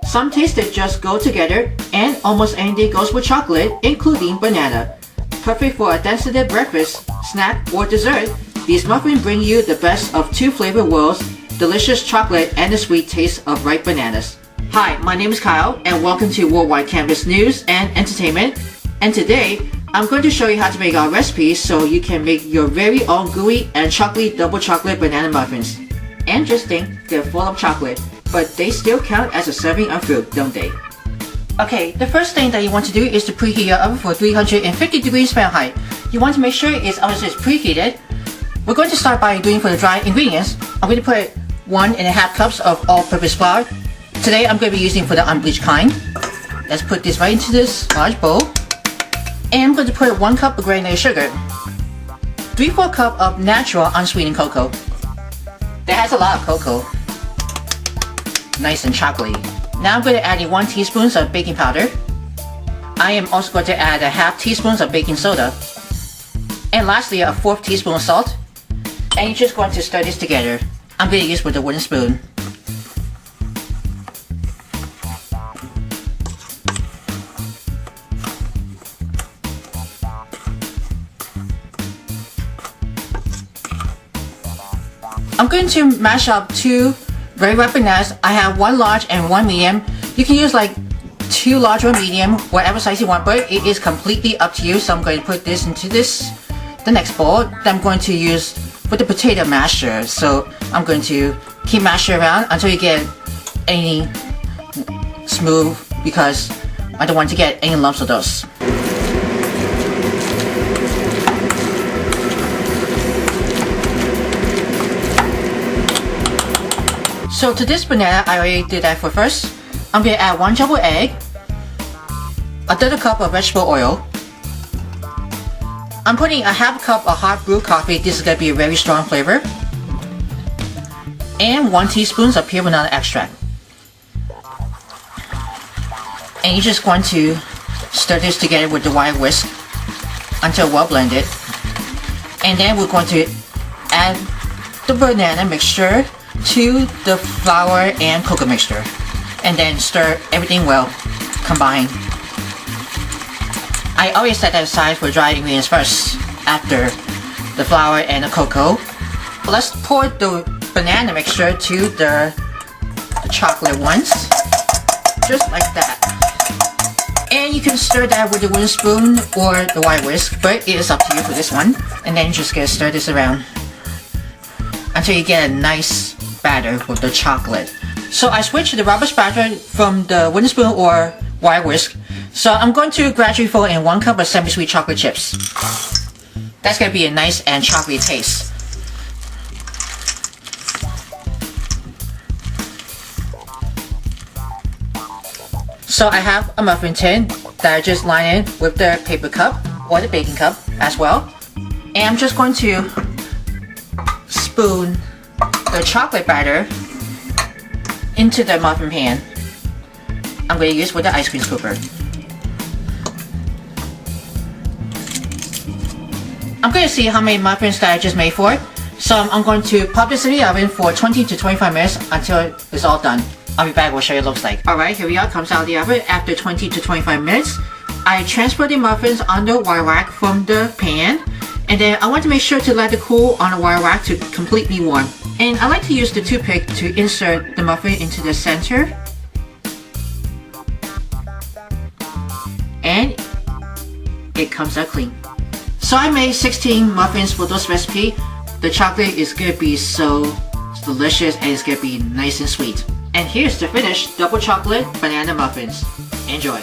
Some tastes that just go together, and almost anything goes with chocolate, including banana. Perfect for a sensitive breakfast, snack, or dessert, these muffins bring you the best of two flavor worlds, delicious chocolate and the sweet taste of ripe bananas. Hi, my name is Kyle, and welcome to Worldwide Canvas News and Entertainment. And today, I'm going to show you how to make our recipe so you can make your very own gooey and chocolatey double chocolate banana muffins. And just think, they're full of chocolate, but they still count as a serving of fruit, don't they? Okay, the first thing that you want to do is to preheat your oven for 350 degrees Fahrenheit. You want to make sure it's obviously preheated. We're going to start by doing for the dry ingredients. I'm going to put 1.5 cups of all-purpose flour. Today I'm going to be using for the unbleached kind. Let's put this right into this large bowl. And I'm going to put 1 cup of granulated sugar. 3/4 cup of natural unsweetened cocoa. That has a lot of cocoa. Nice and chocolatey. Now I'm going to add 1 teaspoon of baking powder. I am also going to add 1/2 teaspoon of baking soda. And lastly, 1/4 teaspoon of salt. And you're just going to stir this together. I'm going to use with a wooden spoon. I'm going to mash up 2 very ripe bananas. I have 1 large and 1 medium. You can use like 2 large or medium, whatever size you want, but it is completely up to you. So I'm going to put this into the next bowl that I'm going to use with the potato masher. So I'm going to keep mashing around until you get any smooth, because I don't want to get any lumps of those. So to this banana, I already did that for first. I'm going to add 1 jumbo egg, 1/3 cup of vegetable oil. I'm putting 1/2 cup of hot brewed coffee. This is going to be a very strong flavor. And 1 teaspoon of pure vanilla extract. And you're just going to stir this together with the wire whisk until well blended. And then we're going to add the banana mixture to the flour and cocoa mixture, and then stir everything well combined. I always set that aside for dry ingredients first after the flour and the cocoa. Let's pour the banana mixture to the chocolate ones, just like that. And you can stir that with the wooden spoon or the wire whisk, but it is up to you for this one. And then just gonna stir this around until you get a nice batter with the chocolate. So I switched the rubber spatula from the wooden spoon or wire whisk. So I'm going to gradually fold in 1 cup of semi-sweet chocolate chips. That's going to be a nice and chocolatey taste. So I have a muffin tin that I just line in with the paper cup or the baking cup as well. And I'm just going to spoon the chocolate batter into the muffin pan. I'm going to use with the ice cream scooper. I'm going to see how many muffins that I just made for it. So I'm going to pop this in the oven for 20 to 25 minutes until it's all done. I'll be back, we'll show you what it looks like. Alright, here we are, comes out of the oven after 20 to 25 minutes. I transfer the muffins on the wire rack from the pan. And then I want to make sure to let it cool on the wire rack to completely warm. And I like to use the toothpick to insert the muffin into the center. And it comes out clean. So I made 16 muffins for this recipe. The chocolate is going to be so delicious and it's going to be nice and sweet. And here's the finished double chocolate banana muffins. Enjoy!